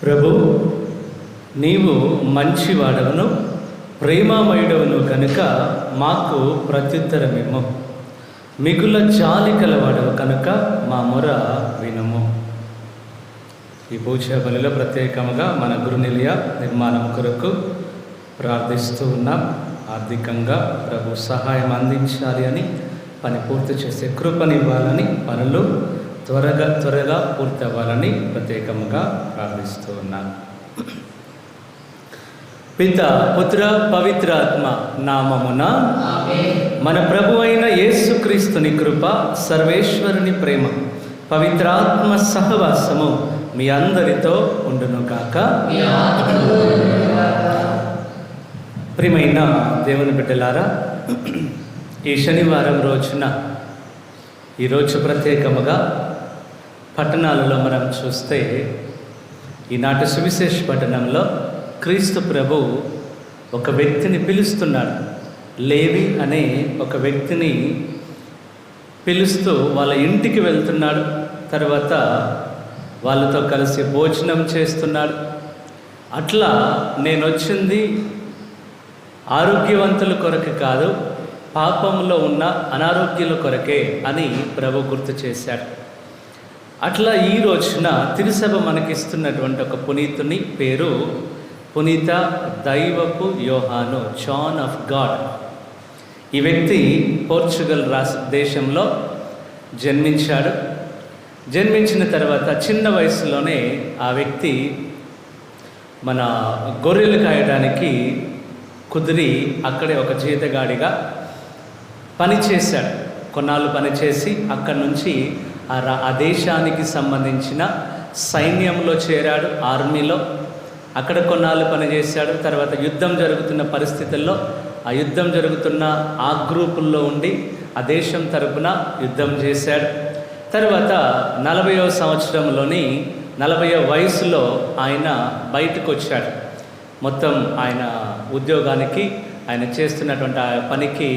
ప్రభు, నీవు మంచివాడవును ప్రేమామయుడవును కనుక మాకు ప్రత్యుత్తరమేమో. మిగుల జాలి కలవాడవు కనుక మా మొర వినుము. ఈ పూజా బలిలో ప్రత్యేకంగా మన గురునిలయ నిర్మాణం కొరకు ప్రార్థిస్తూ ఉన్నాం. ఆర్థికంగా ప్రభు సహాయం అందించాలి అని, పని పూర్తి చేసే కృపనివ్వాలని, పనులు త్వరగా పూర్తి అవ్వాలని ప్రత్యేకంగా ప్రార్థిస్తూ ఉన్నాను. పిత, పుత్ర, పవిత్రాత్మ నామమున మన ప్రభు అయిన యేసుక్రీస్తుని కృప, సర్వేశ్వరుని ప్రేమ, పవిత్రాత్మ సహవాసము మీ అందరితో ఉండును కాక. ప్రియమైన దేవుని బిడ్డలారా, ఈ శనివారం రోజున, ఈరోజు ప్రత్యేకముగా పట్టణాలలో మనం చూస్తే, ఈనాటి సువిశేష పట్టణంలో క్రీస్తు ప్రభు ఒక వ్యక్తిని పిలుస్తున్నాడు. లేవి అనే ఒక వ్యక్తిని పిలుస్తూ వాళ్ళ ఇంటికి వెళ్తున్నాడు. తర్వాత వాళ్ళతో కలిసి భోజనం చేస్తున్నాడు. అట్లా నేను వచ్చింది ఆరోగ్యవంతుల కొరకు కాదు, పాపంలో ఉన్న అనారోగ్యుల కొరకే అని ప్రభు గుర్తు చేశాడు. అట్లా ఈ రోజున తిరుసభ మనకిస్తున్నటువంటి ఒక పునీతుని పేరు పునీత దైవపు యోహాను, జాన్ ఆఫ్ గాడ్. ఈ వ్యక్తి పోర్చుగల్ దేశంలో జన్మించాడు. జన్మించిన తర్వాత చిన్న వయసులోనే ఆ వ్యక్తి మన గొర్రెలు కాయడానికి కుదిరి అక్కడే ఒక జీతగాడిగా పనిచేశాడు. కొన్నాళ్ళు పనిచేసి అక్కడి నుంచి ఆ దేశానికి సంబంధించిన సైన్యంలో చేరాడు, ఆర్మీలో. అక్కడ కొన్నాళ్ళు పనిచేశాడు. తర్వాత యుద్ధం జరుగుతున్న పరిస్థితుల్లో ఆ యుద్ధం జరుగుతున్న ఆ గ్రూపుల్లో ఉండి ఆ దేశం తరపున యుద్ధం చేశాడు. తర్వాత 40వ సంవత్సరంలోని 40వ వయసులో ఆయన బయటకు వచ్చాడు. మొత్తం ఆయన ఉద్యోగానికి, ఆయన చేస్తున్నటువంటి ఆ పనికి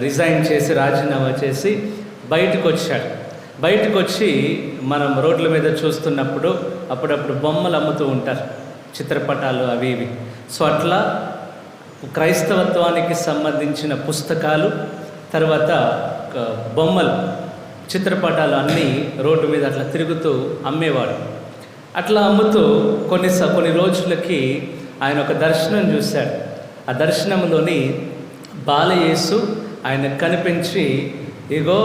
రిజైన్ చేసి, రాజీనామా చేసి బయటకు వచ్చాడు. బయటకు వచ్చి మనం రోడ్ల మీద చూస్తున్నప్పుడు అప్పుడప్పుడు బొమ్మలు అమ్ముతూ ఉంటారు, చిత్రపటాలు అవి ఇవి. సో అట్లా క్రైస్తవత్వానికి సంబంధించిన పుస్తకాలు, తర్వాత బొమ్మలు, చిత్రపటాలు అన్నీ రోడ్డు మీద అట్లా తిరుగుతూ అమ్మేవాడు. అట్లా అమ్ముతూ కొన్ని రోజులకి ఆయన ఒక దర్శనం చూశాడు. ఆ దర్శనంలోని బాలయేసు ఆయన కనిపించి, ఇగో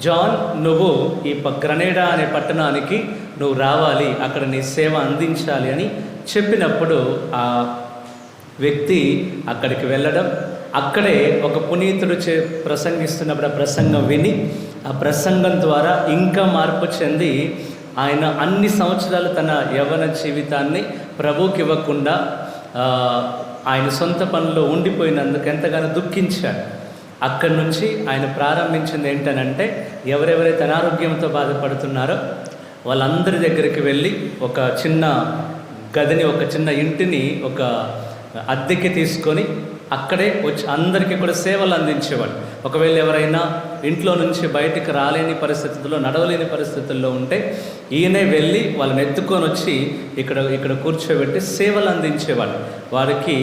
జాన్, నువ్వు ఈ గ్రనేడా అనే పట్టణానికి నువ్వు రావాలి, అక్కడ నీ సేవ అందించాలి అని చెప్పినప్పుడు ఆ వ్యక్తి అక్కడికి వెళ్ళడం, అక్కడే ఒక పునీతుడు ప్రసంగిస్తున్నప్పుడు ఆ ప్రసంగం విని ఆ ప్రసంగం ద్వారా ఇంకా మార్పు చెంది ఆయన అన్ని సంవత్సరాలు తన యవ్వన జీవితాన్ని ప్రభువుకి ఇవ్వకుండా ఆయన సొంత పనుల్లో ఉండిపోయినందుకు ఎంతగానో దుఃఖించాడు. అక్కడి నుంచి ఆయన ప్రారంభించింది ఏంటనంటే, ఎవరెవరైతే అనారోగ్యంతో బాధపడుతున్నారో వాళ్ళందరి దగ్గరికి వెళ్ళి ఒక చిన్న గదిని, ఒక చిన్న ఇంటిని ఒక అద్దెకి తీసుకొని అక్కడే వచ్చి అందరికీ కూడా సేవలు అందించేవాడు. ఒకవేళ ఎవరైనా ఇంట్లో నుంచి బయటికి రాలేని పరిస్థితుల్లో, నడవలేని పరిస్థితుల్లో ఉంటే ఈయనే వెళ్ళి వాళ్ళని ఎత్తుకొని వచ్చి ఇక్కడ కూర్చోబెట్టి సేవలు అందించేవాడు. వారికి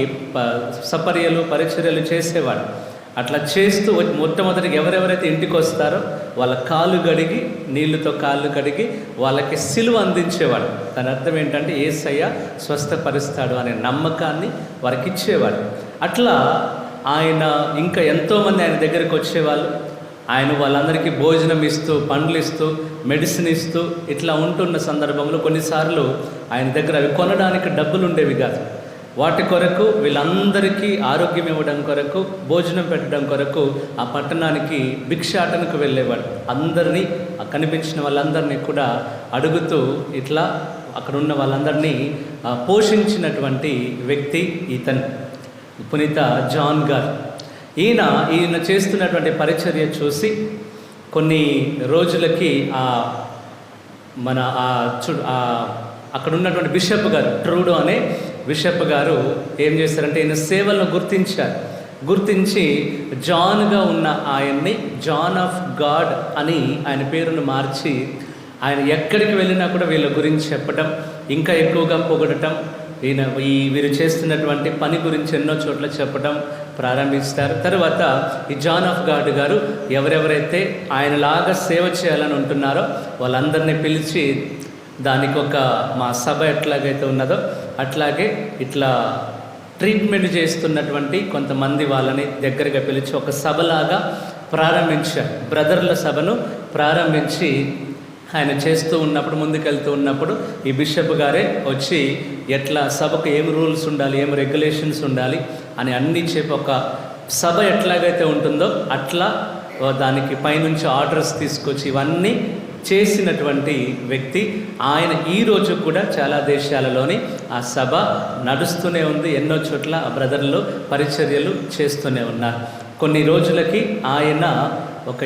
సపర్యలు పరిచర్యలు చేసేవాడు. అట్లా చేస్తూ మొట్టమొదటిగా ఎవరెవరైతే ఇంటికి వస్తారో వాళ్ళ కాళ్ళు కడిగి, నీళ్ళతో కాళ్ళు కడిగి వాళ్ళకి సిలువ అందించేవాడు. దాని అర్థం ఏంటంటే యేసయ్య స్వస్థపరుస్తాడు అనే నమ్మకాన్ని వారికి ఇచ్చేవాడు. అట్లా ఆయన ఇంకా ఎంతోమంది ఆయన దగ్గరికి వచ్చేవాళ్ళు. ఆయన వాళ్ళందరికీ భోజనం ఇస్తూ, పండ్లు ఇస్తూ, మెడిసిన్ ఇస్తూ ఇట్లా ఉంటున్న సందర్భంలో కొన్నిసార్లు ఆయన దగ్గర అవి కొనడానికి డబ్బులు ఉండేవి కాదు. వాటి కొరకు వీళ్ళందరికీ ఆరోగ్యం ఇవ్వడం కొరకు, భోజనం పెట్టడం కొరకు ఆ పట్టణానికి భిక్షాటనకు వెళ్ళేవాడు. అందరినీ, కనిపించిన వాళ్ళందరినీ కూడా అడుగుతూ ఇట్లా అక్కడ ఉన్న వాళ్ళందరినీ పోషించినటువంటి వ్యక్తి ఇతను, పునీత జాన్ గారు. ఈయన చేస్తున్నటువంటి పరిచర్య చూసి కొన్ని రోజులకి అక్కడ ఉన్నటువంటి బిషప్ గారు, ట్రూడో అనే బిషప్ గారు ఏం చేశారంటే ఈయన సేవలను గుర్తించి జాన్గా ఉన్న ఆయన్ని జాన్ ఆఫ్ గాడ్ అని ఆయన పేరును మార్చి ఆయన ఎక్కడికి వెళ్ళినా కూడా వీళ్ళ గురించి చెప్పటం, ఇంకా ఎక్కువగా పొగడటం, వీరు చేస్తున్నటువంటి పని గురించి ఎన్నో చోట్ల చెప్పడం ప్రారంభిస్తారు. తర్వాత ఈ జాన్ ఆఫ్ గాడ్ గారు ఎవరెవరైతే ఆయనలాగా సేవ చేయాలని ఉంటున్నారో వాళ్ళందరినీ పిలిచి దానికి మా సభ ఎట్లాగైతే ఉన్నదో అట్లాగే ఇట్లా ట్రీట్మెంట్ చేస్తున్నటువంటి కొంతమంది వాళ్ళని దగ్గరగా పిలిచి ఒక సభలాగా ప్రారంభించారు. బ్రదర్ల సభను ప్రారంభించి ఆయన చేస్తూ ఉన్నప్పుడు, ముందుకెళ్తూ ఉన్నప్పుడు ఈ బిషప్ గారే వచ్చి ఎట్లా సభకు ఏం రూల్స్ ఉండాలి, ఏం రెగ్యులేషన్స్ ఉండాలి అని అన్నీ చెప్పి ఒక సభ ఎట్లాగైతే ఉంటుందో అట్లా దానికి పైనుంచి ఆర్డర్స్ తీసుకొచ్చి ఇవన్నీ చేసినటువంటి వ్యక్తి ఆయన. ఈరోజు కూడా చాలా దేశాలలోని ఆ సభ నడుస్తూనే ఉంది. ఎన్నో చోట్ల ఆ బ్రదర్లు పరిచర్యలు చేస్తూనే ఉన్నారు. కొన్ని రోజులకి ఆయన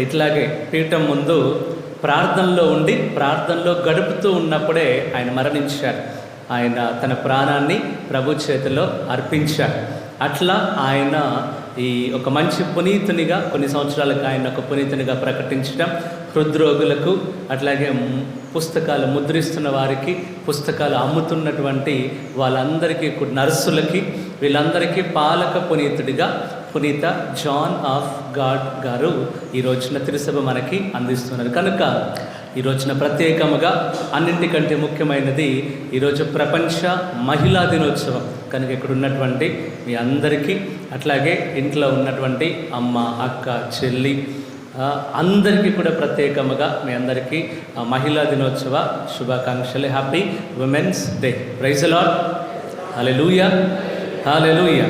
ఇట్లాగే పీఠం ముందు ప్రార్థనలో గడుపుతూ ఉన్నప్పుడే ఆయన మరణించారు. ఆయన తన ప్రాణాన్ని ప్రభు చేతిలో అర్పించారు. అట్లా ఆయన ఒక మంచి పునీతునిగా కొన్ని సంవత్సరాలకు ఆయన ఒక పునీతునిగా ప్రకటించడం, హృద్రోగులకు అట్లాగే పుస్తకాలు ముద్రిస్తున్న వారికి, పుస్తకాలు అమ్ముతున్నటువంటి వాళ్ళందరికీ, నర్సులకి, వీళ్ళందరికీ పాలక పునీతుడిగా పునీత జాన్ ఆఫ్ గాడ్ గారు ఈ రోజున తిరుసభ మనకి అందిస్తున్నారు. కనుక ఈ రోజున ప్రత్యేకముగా అన్నింటికంటే ముఖ్యమైనది ఈరోజు ప్రపంచ మహిళా దినోత్సవం. కనుక ఇక్కడ ఉన్నటువంటి మీ అందరికీ, అట్లాగే ఇంట్లో ఉన్నటువంటి అమ్మ, అక్క, చెల్లి అందరికీ కూడా ప్రత్యేకముగా మీ అందరికీ మహిళా దినోత్సవ శుభాకాంక్షలు. Happy women's day. Praise the lord. Hallelujah, hallelujah.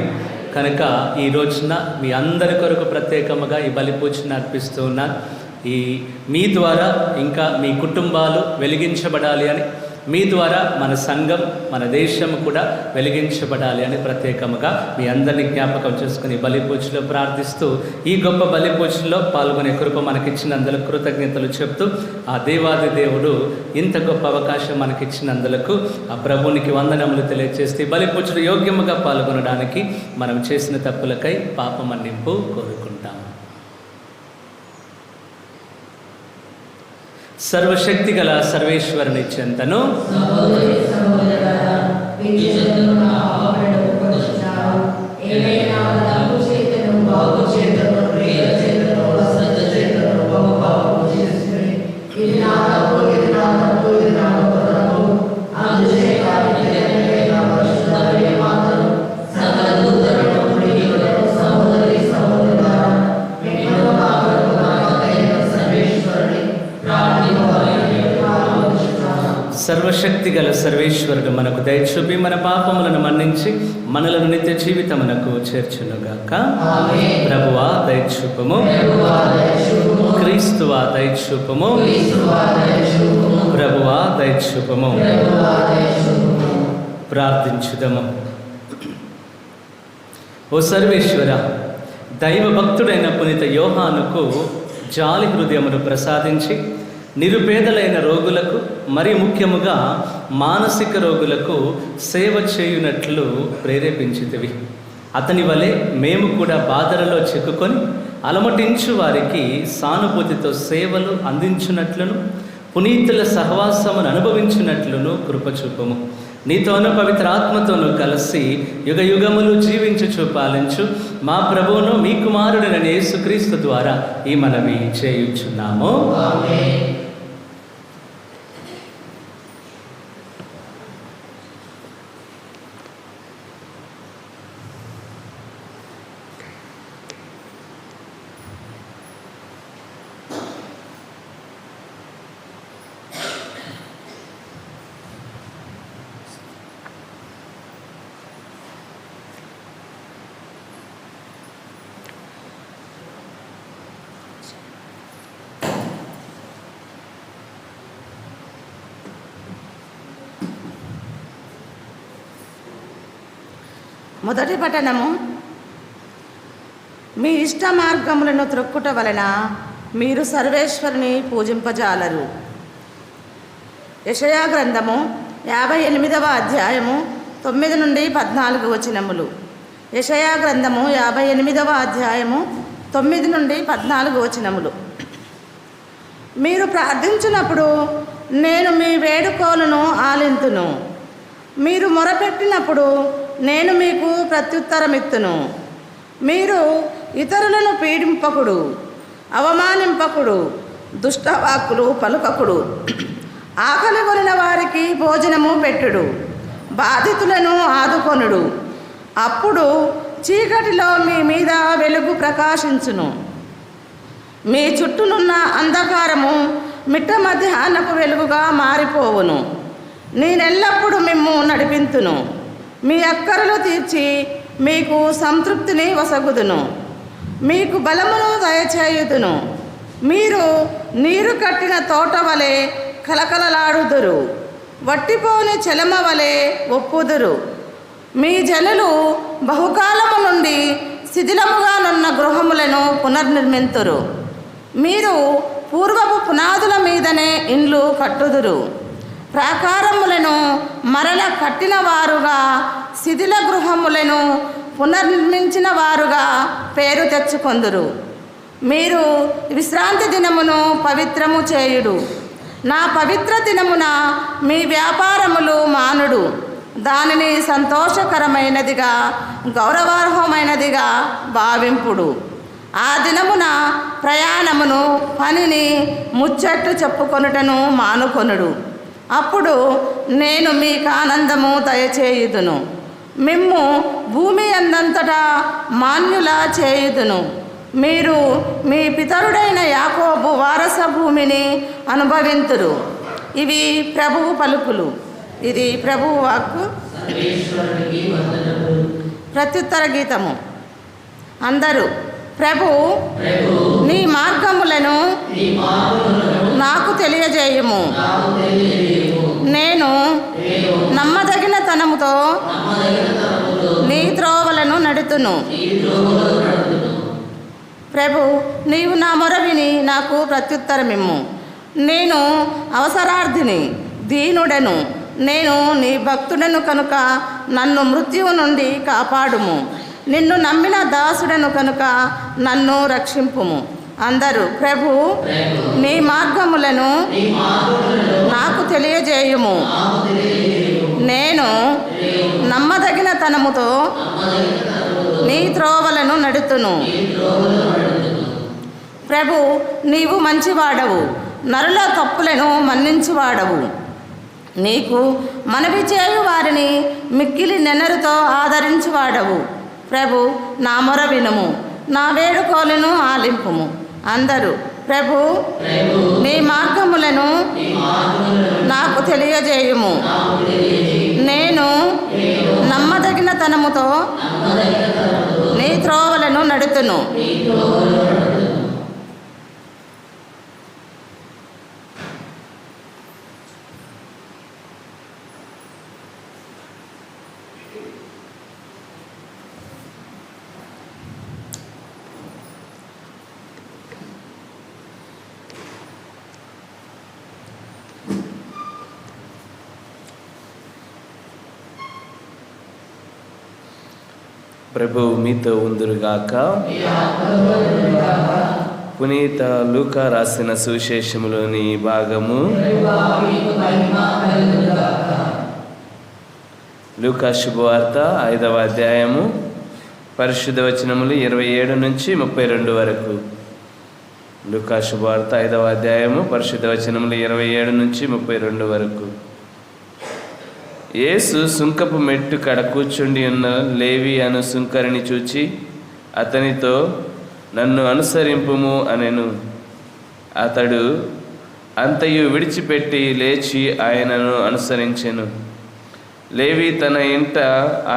కనుక ఈ రోజున మీ అందరి కొరకు ప్రత్యేకముగా ఈ బలిపూజను అర్పిస్తూ ఉన్నాను. మీ ద్వారా ఇంకా మీ కుటుంబాలు వెలిగించబడాలి అని, మీ ద్వారా మన సంఘం, మన దేశం కూడా వెలిగించబడాలి అని ప్రత్యేకముగా మీ అందరినీ జ్ఞాపకం చేసుకుని బలిపూజలో ప్రార్థిస్తూ ఈ గొప్ప బలిపూజలో పాల్గొనే కృప మనకిచ్చినందుకు కృతజ్ఞతలు చెప్తూ ఆ దేవాది దేవుడు ఇంత గొప్ప అవకాశం మనకిచ్చినందుకు ఆ ప్రభునికి వందనములు తెలియజేస్తే బలిపూజలో యోగ్యముగా పాల్గొనడానికి మనం చేసిన తప్పులకై పాప మన్నింపు కోరుకుంటాం. సర్వశక్తి గల సర్వేశ్వరుని చెంతను సర్వశక్తి గల సర్వేశ్వరుడు మనకు దయచూపి మన పాపములను మన్నించి మనలను నిత్య జీవితమునకు చేర్చునుగాక. ప్రభువా దయచూపము, క్రీస్తువా దయచూపము, ప్రభువా దయచూపము. ప్రార్థించుదము. ఓ సర్వేశ్వర, దైవ భక్తుడైన పునీత యోహానుకు జాలి హృదయమును ప్రసాదించి నిరుపేదలైన రోగులకు, మరి ముఖ్యముగా మానసిక రోగులకు సేవ చేయునట్లు ప్రేరేపించితివి. అతని వలె మేము కూడా బాధలలో చిక్కుకొని అలమటించు వారికి సానుభూతితో సేవలు అందించున్నట్లును, పునీతుల సహవాసమును అనుభవించినట్లును కృపచూపము. నీతోనూ పవిత్ర ఆత్మతోనూ కలిసి యుగ యుగములు జీవించుచు పాలించు మా ప్రభువును మీ కుమారుడైన యేసుక్రీస్తు ద్వారా ఈ మనవి చేయుచున్నాము. మొదటి పఠనము. మీ ఇష్ట మార్గములను త్రొక్కుట వలన మీరు సర్వేశ్వరుని పూజింపజాలరు. యెషయా గ్రంథము 58వ అధ్యాయము 9 నుండి 14 వచనములు. యెషయా గ్రంథము 58వ అధ్యాయము 9 నుండి 14 వచనములు. మీరు ప్రార్థించినప్పుడు నేను మీ వేడుకోలను ఆలింతును. మీరు మొరపెట్టినప్పుడు నేను మీకు ప్రత్యుత్తరమిత్తును. మీరు ఇతరులను పీడింపకుడు, అవమానింపకుడు, దుష్టవాక్కులు పలుకకుడు, ఆకలి కొనిన వారికి భోజనము పెట్టుడు, బాధితులను ఆదుకొనుడు. అప్పుడు చీకటిలో మీ మీద వెలుగు ప్రకాశించును. మీ చుట్టూనున్న అంధకారము మిట్ట మధ్యాహ్నపు వెలుగుగా మారిపోవును. నేనెల్లప్పుడూ మిమ్ము నడిపింతును. మీ అక్కరలు తీర్చి మీకు సంతృప్తిని వసగుదును. మీకు బలమును దయచేయుదును. మీరు నీరు కట్టిన తోట వలె కలకలలాడుదురు, వట్టిపోని చెలమ వలె ఒప్పుదురు. మీ జనులు బహుకాలము నుండి శిథిలముగానున్న గృహములను పునర్నిర్మింతురు. మీరు పూర్వపు పునాదుల మీదనే ఇండ్లు కట్టుదురు. ప్రాకారములను మరల కట్టిన వారుగా, శిథిల గృహములను పునర్నిర్మించిన వారుగా పేరు తెచ్చుకొందురు. మీరు విశ్రాంతి దినమును పవిత్రము చేయుడు. నా పవిత్ర దినమున మీ వ్యాపారములు మానుడు. దానిని సంతోషకరమైనదిగా, గౌరవార్హమైనదిగా భావింపుడు. ఆ దినమున ప్రయాణమును, పనిని, ముచ్చట్లు చెప్పుకొనుటను మానుకొనుడు. అప్పుడు నేను మీకు ఆనందము దయచేయుదును. మిమ్ము భూమి అందంతటా మాన్యులా చేయుదును. మీరు మీ పితరుడైన యాకోబు వారస భూమిని అనుభవింతురు. ఇవి ప్రభువు పలుకులు. ఇది ప్రభువు వాక్కు. ప్రత్యుత్తర గీతము. అందరూ ప్రభు నీ మార్గములను నాకు తెలియజేయుము. నేను నమ్మదగిన తనముతో నీ త్రోవలను నడుతును. ప్రభు నీవు నా మొర విని నాకు ప్రత్యుత్తరమిమ్ము. నేను అవసరార్థిని, దీనుడను. నేను నీ భక్తుడను కనుక నన్ను మృత్యువు నుండి కాపాడుము. నిన్ను నమ్మిన దాసుడను కనుక నన్ను రక్షింపుము. అందరూ ప్రభు నీ మార్గములను నాకు తెలియజేయుము. నేను నమ్మదగిన తనముతో నీ త్రోవలను నడుతును. ప్రభు నీవు మంచివాడవు, నరుల తప్పులను మన్నించువాడవు. నీకు మనవి చేయు వారిని మిక్కిలి నెనరుతో ఆదరించువాడవు. ప్రభు నా మొర వినుము, నా వేడుకోలను ఆలింపుము. అందరూ ప్రభు నీ మార్గములను నాకు తెలియజేయుము. నేను నమ్మదగిన తనముతో నీ త్రోవలను నడుతును. ప్రభువు మీతో ఉందురుగాక. పునీత లూకా రాసిన సువిశేషములోని భాగము. లూకా శుభవార్త 5వ అధ్యాయము పరిశుద్ధ వచనములు 27 నుంచి 32 వరకు. లూకా శుభవార్త 5వ అధ్యాయము పరిశుద్ధ వచనములు 27 నుంచి 32 వరకు. యేసు సుంకపు మెట్టు కడ కూర్చుండి ఉన్న లేవి అను సుంకరిని చూచి అతనితో, నన్ను అనుసరింపుము అనెను. అతడు అంతయు విడిచిపెట్టి లేచి ఆయనను అనుసరించెను. లేవి తన ఇంట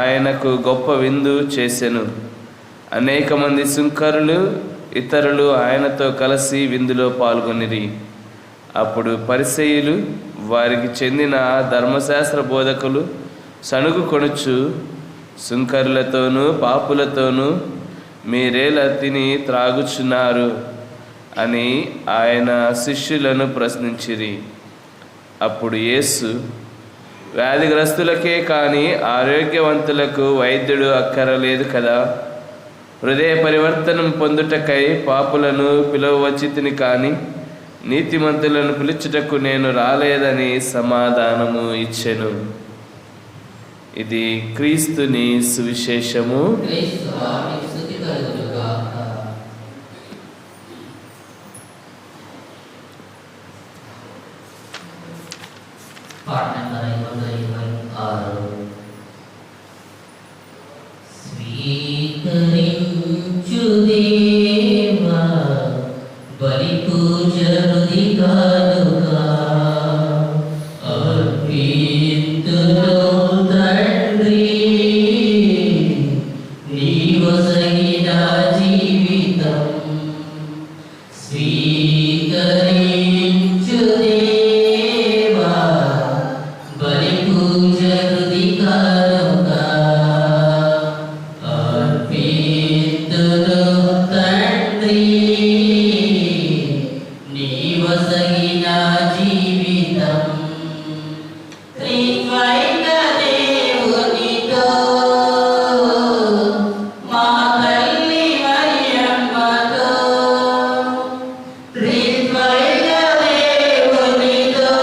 ఆయనకు గొప్ప విందు చేసెను. అనేక మంది సుంకరులు ఇతరులు ఆయనతో కలిసి విందులో పాల్గొనిరి. అప్పుడు పరిసయ్యులు, వారికి చెందిన ధర్మశాస్త్ర బోధకులు సణుగు కొనుచు, సుంకరులతోనూ పాపులతోనూ మీరేలా తిని త్రాగుచున్నారు అని ఆయన శిష్యులను ప్రశ్నించిరి. అప్పుడు యేసు, వ్యాధిగ్రస్తులకే కానీ ఆరోగ్యవంతులకు వైద్యుడు అక్కరలేదు కదా. హృదయ పరివర్తనం పొందుటకై పాపులను పిలువవచ్చితిని కానీ నీతిమంతులను పిలుచుటకు నేను రాలేదని సమాధానము ఇచ్చెను. ఇది క్రీస్తుని సువిశేషము. బలి పూజనుది కానుగా అర్పితును తండ్రి, నీవసగిన జీవితం స్వీకరించు దేవా. బలి పూజనుది కానుగా అర్పితును తండ్రి, నీవసగిన జీవితం త్రిత్వైక దేవునితో మా తల్లి మరియమ్మతో, త్రిత్వైక దేవునితో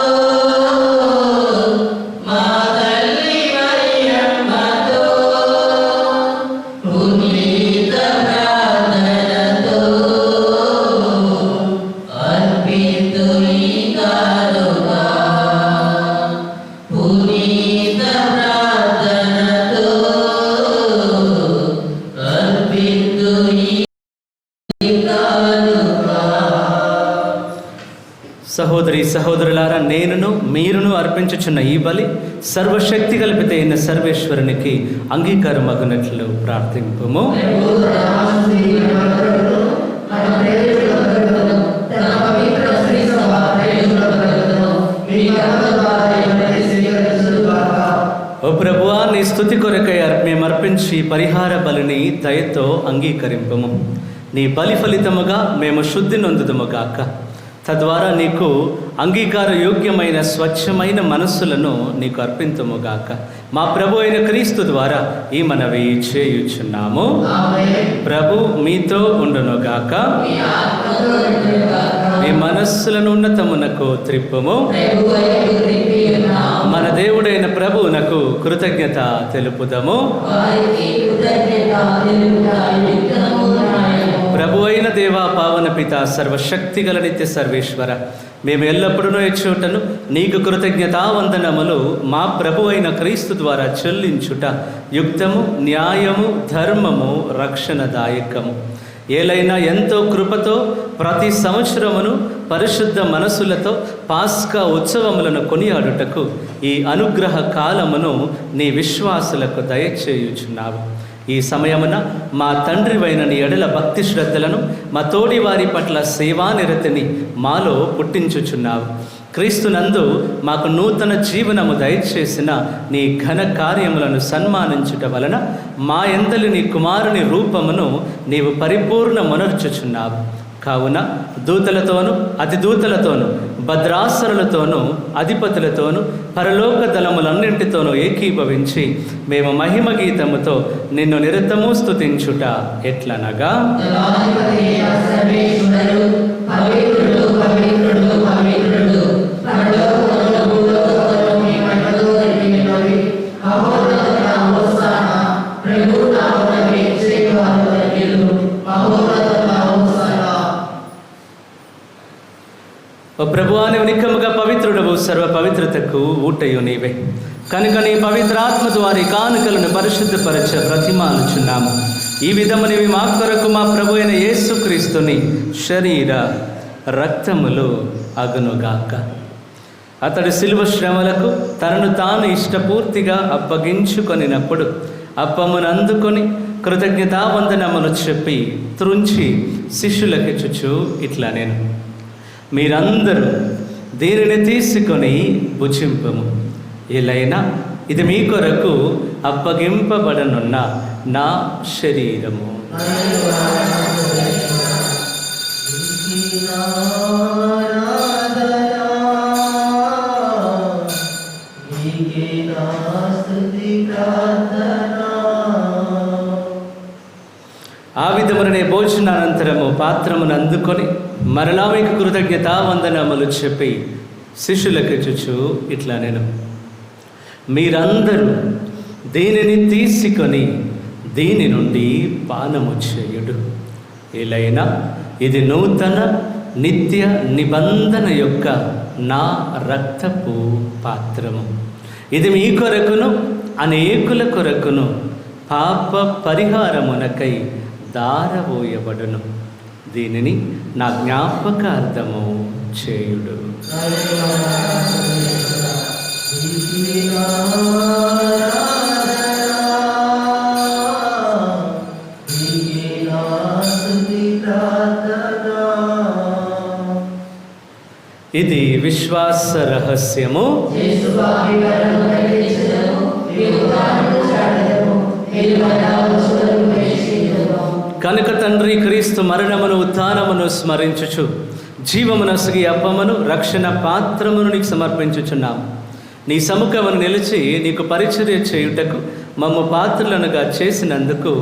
మా తల్లి మరియమ్మతో, పునీత ప్రార్థనతో అర్పితుని కానుగా. పునీత ప్రార్థనతో అర్పితుని కానుగా. సహోదరి సహోదరులారా, నేనును మీరును అర్పించుచున్న ఈ బలి సర్వశక్తి కల్పిత అయిన సర్వేశ్వరునికి అంగీకారం అగునట్లు ప్రార్థింపుము. ఓ ప్రభువా, నీ స్తుతి కొరకై మేము అర్పించి పరిహార బలిని దయతో అంగీకరింపము. నీ బలి ఫలితముగా మేము శుద్ధి నొందుదుముగాక. తద్వారా నీకు అంగీకార యోగ్యమైన స్వచ్ఛమైన మనస్సులను నీకు అర్పింతుముగాక. మా ప్రభు అయిన క్రీస్తు ద్వారా ఈ మనవి చేయుచున్నాము. ప్రభు మీతో ఉండునుగాక. మీ మనస్సులను ఉన్నతమునకు త్రిప్పుము. మన దేవుడైన ప్రభువునకు కృతజ్ఞత తెలుపుదము. ప్రభు అయిన దేవా, పావన పిత, సర్వశక్తి గల నిత్య సర్వేశ్వర, మేము ఎల్లప్పుడూ ఎచ్చుటను నీకు కృతజ్ఞతావందనములు మా ప్రభు అయిన క్రీస్తు ద్వారా చెల్లించుట యుక్తము, న్యాయము, ధర్మము, రక్షణదాయకము. ఏలైనా ఎంతో కృపతో ప్రతి సంవత్సరమును పరిశుద్ధ మనసులతో పాస్కా ఉత్సవములను కొనియాడుటకు ఈ అనుగ్రహ కాలమును నీ విశ్వాసులకు దయచేయుచున్నావు. ఈ సమయమున మా తండ్రివైన నీ ఎడల భక్తి శ్రద్ధలను, మా తోడి వారి పట్ల సేవానిరతిని మాలో పుట్టించుచున్నావు. క్రీస్తునందు మాకు నూతన జీవనము దయచేసిన నీ ఘన కార్యములను సన్మానించుట వలన మా యందలి నీ కుమారుని రూపమును నీవు పరిపూర్ణమునర్చుచున్నావు. కావున దూతలతోనూ అతి దూతలతోనూ భద్రాసనులతోనూ అధిపతులతోనూ పరలోక దళములన్నింటితోనూ ఏకీభవించి మేము మహిమ గీతముతో నిన్ను నిరతము స్తుతించుట ఎట్లనగా, ఓ ప్రభువా, నీవు నిక్కముగా పవిత్రుడవు, సర్వ పవిత్రతకు ఊటయు నీవే. కనుక నీ పవిత్రాత్మ ద్వారా కానుకలను పరిశుద్ధపరచ ప్రతిమానుచున్నాము. ఈ విధమునివి మా కొరకు మా ప్రభు అయిన యేసుక్రీస్తుని శరీర రక్తములు అగునుగాక. అతడు శిలువ శ్రమలకు తనను తాను ఇష్టపూర్తిగా అప్పగించుకొనినప్పుడు అప్పమును అందుకొని కృతజ్ఞతావందనములు చెప్పి త్రుంచి శిష్యులకిచ్చుచు ఇట్లా నేను, మీరందరూ దీనిని తీసుకొని భుజింపము. ఏలైనా ఇది మీ కొరకు అప్పగింపబడనున్న నా శరీరము. ఆ విధముననే భోజనానంతరము పాత్రమును అందుకొని మరలా మీకు కృతజ్ఞతావందనములు చెప్పి శిష్యులకిచ్చుచు ఇట్లా నేను, మీరందరూ దీనిని తీసుకొని దీని నుండి పానము చేయుడు. ఏలైనా ఇది నూతన నిత్య నిబంధన యొక్క నా రక్తపు పాత్రము. ఇది మీ కొరకును అనేకుల కొరకును పాప పరిహారమునకై దారవోయబడును. దీనిని నా జ్ఞాపకార్థము చేయుడు. ఇది విశ్వాస రహస్యము. కనుక తండ్రి, క్రీస్తు మరణమును ఉత్థానమును స్మరించుచు జీవమునసిగి అప్పమును రక్షణ పాత్రమును నీకు సమర్పించుచున్నాము. నీ సముఖమును నిలిచి నీకు పరిచర్య చేయుటకు మమ్ము పాత్రలనుగా చేసినందుకు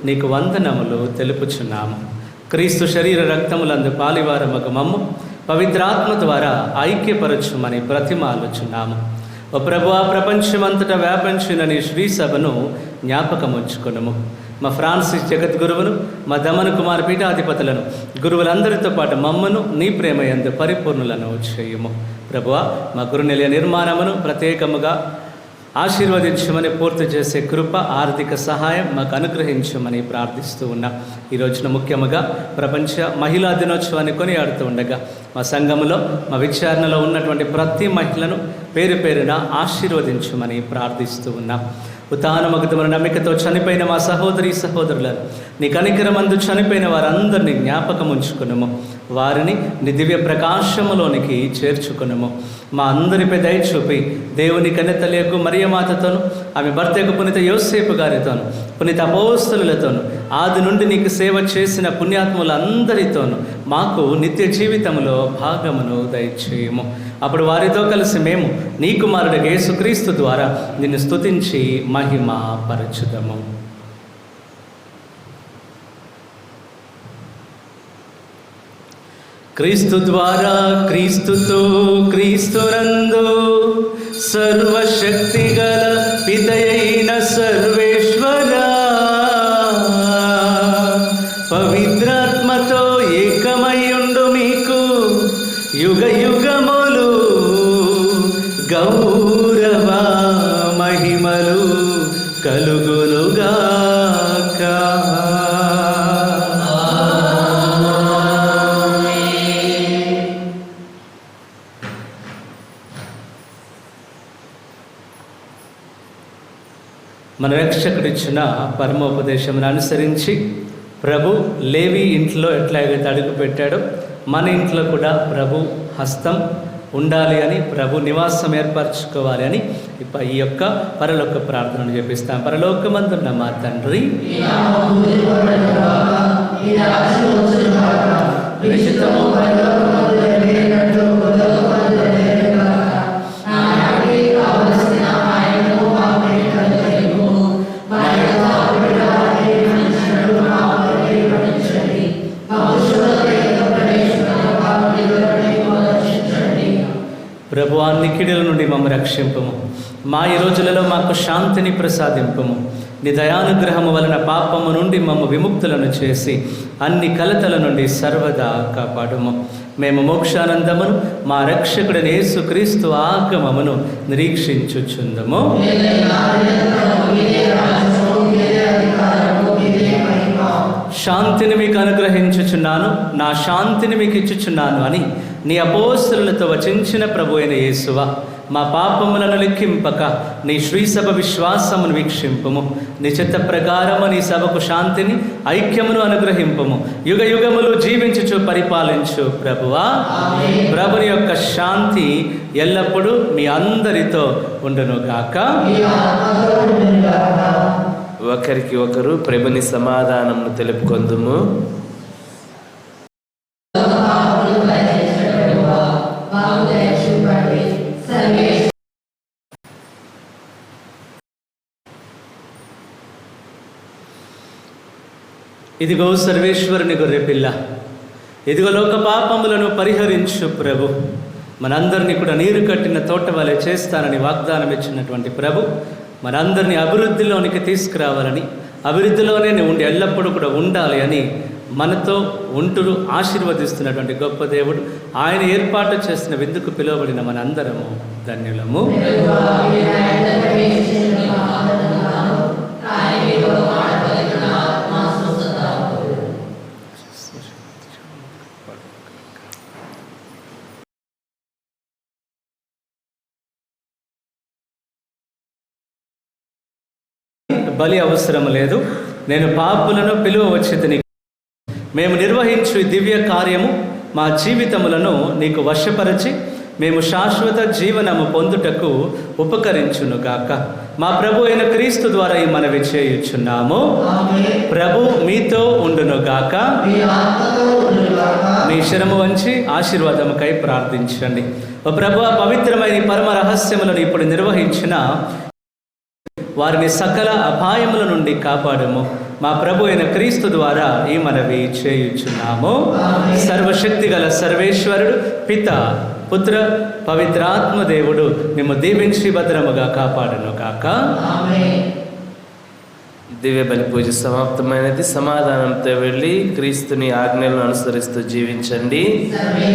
నీకు వందనములు తెలుపుచున్నాము. క్రీస్తు శరీర రక్తములందు పాలివారమగు మమ్ము పవిత్రాత్మ ద్వారా ఐక్యపరచుమని ప్రతిమాలుచున్నాము. ఓ ప్రభువా, ప్రపంచమంతటా వ్యాపించిన నీ శ్రీ సభను జ్ఞాపకముంచుకొనుము. మా ఫ్రాన్సిస్ జగద్గురువును, మా దమన కుమార్ పీఠాధిపతులను, గురువులందరితో పాటు మమ్మను నీ ప్రేమ యందు పరిపూర్ణులను చేయుము. ప్రభువా, మా గురునిలయ నిర్మాణమును ప్రత్యేకముగా ఆశీర్వదించమని, పూర్తి చేసే కృప, ఆర్థిక సహాయం మాకు అనుగ్రహించమని ప్రార్థిస్తూ ఉన్నాం. ఈ రోజున ముఖ్యముగా ప్రపంచ మహిళా దినోత్సవాన్ని కొనియాడుతూ ఉండగా మా సంఘములో, మా విచారణలో ఉన్నటువంటి ప్రతి మహిళను పేరు పేరున ఆశీర్వదించమని ప్రార్థిస్తూ ఉన్నాం. ఉత్థానమగుదమున నమ్మికతో చనిపోయిన మా సహోదరి సహోదరులను, నీ కనికరమందు చనిపోయిన వారందరినీ జ్ఞాపకం ఉంచుకునము. వారిని నీ దివ్య ప్రకాశములోనికి చేర్చుకునము. మా అందరిపై దయ చూపి దేవుని కన్నెతల్లియకు మరియమాతతోను, ఆమె భర్తకు పునీత యోసేపు గారితోను, పునీత అపోస్తలులతోను, ఆది నుండి నీకు సేవ చేసిన పుణ్యాత్ములందరితోనూ మాకు నిత్య జీవితంలో భాగమును దయచేయము. అప్పుడు వారితో కలిసి మేము నీ కుమారుడు యేసుక్రీస్తు ద్వారా నిన్ను స్తుతించి మహిమ పరచుదము. క్రీస్తు ద్వారా, క్రీస్తుతో, క్రీస్తునందు సర్వశక్తి గల పితయైన సర్వేశ్వరా, పవిత్రాత్మతో ఏకమయ్యుండు మీకు యుగ యుగములు గౌరవ మహిమలు కలుగునుగాక. మన రక్షకుడిచ్చిన పరమోపదేశమును అనుసరించి ప్రభు లేవి ఇంట్లో ఎట్లాగైతే అడుగు పెట్టాడో మన ఇంట్లో కూడా ప్రభు హస్తం ఉండాలి అని, ప్రభు నివాసం ఏర్పరచుకోవాలి అని ఈ యొక్క పరలోక ప్రార్థనను చేపిస్తాం. పరలోకమందున్న మా తండ్రి, ప్రభువా, నికిడుల నుండి మమ్మ రక్షింపము. మా ఈ రోజులలో మాకు శాంతిని ప్రసాదింపము. నీ దయానుగ్రహము వలన పాపము నుండి మమ్మ విముక్తులను చేసి అన్ని కలతల నుండి సర్వదా కాపాడుము. మేము మోక్షానందమును మా రక్షకుడైన యేసుక్రీస్తు ఆగమమును నిరీక్షించుచుందము. శాంతిని మీకు అనుగ్రహించుచున్నాను, నా శాంతిని మీకు ఇచ్చుచున్నాను అని నీ అపోస్తలులతో వచించిన ప్రభు అయిన యేసువా, మా పాపములను లెక్కింపక నీ శ్రీసభ విశ్వాసమును వీక్షింపము. నీ చిత్త ప్రకారము నీ సభకు శాంతిని, ఐక్యమును అనుగ్రహింపము. యుగ యుగములు జీవించుచు పరిపాలించు ప్రభువా. ప్రభుని యొక్క శాంతి ఎల్లప్పుడూ మీ అందరితో ఉండునుగాక. ఒకరికి ఒకరు ప్రభుని సమాధానమును తెలుపుకొందుము. ఇదిగో సర్వేశ్వరుని గొర్రెపిల్ల, ఇదిగో లోక పాపములను పరిహరించు ప్రభు. మనందరినీ కూడా నీరు కట్టిన తోట వలె చేస్తానని వాగ్దానం ఇచ్చినటువంటి ప్రభు మనందరినీ అభివృద్ధిలోనికి తీసుకురావాలని, అభివృద్ధిలోనే ఉండి ఎల్లప్పుడూ కూడా ఉండాలి అని మనతో ఉంటూ ఆశీర్వదిస్తున్నటువంటి గొప్ప దేవుడు. ఆయన ఏర్పాటు చేసిన విందుకు పిలువబడిన మనందరము ధన్యులము. బలి అవసరం లేదు, నేను పాపులను పిలువ వచ్చేది. మేము నిర్వహించు దివ్య కార్యము మా జీవితములను నీకు వశపరచి మేము శాశ్వత జీవనము పొందుటకు ఉపకరించునుగాక. మా ప్రభు అయిన క్రీస్తు ద్వారా ఈ మనవి చేయుచున్నాము. ప్రభు మీతో ఉండునుగాక. మీ శరము వంచి ఆశీర్వాదముకై ప్రార్థించండి. ఓ ప్రభు, పవిత్రమైన పరమ రహస్యములను ఇప్పుడు నిర్వహించిన వారిని సకల అపాయముల నుండి కాపాడము. మా ప్రభు అయిన క్రీస్తు ద్వారా ఈ మనవి చేయుచున్నాము. సర్వశక్తి గల సర్వేశ్వరుడు, పిత, పుత్ర, పవిత్రాత్మ దేవుడు మేము దీవించి భద్రముగా కాపాడును కాక. దివ్య బలి పూజ సమాప్తమైనది. సమాధానంతో వెళ్ళి క్రీస్తుని ఆజ్ఞలను అనుసరిస్తూ జీవించండి. జననీ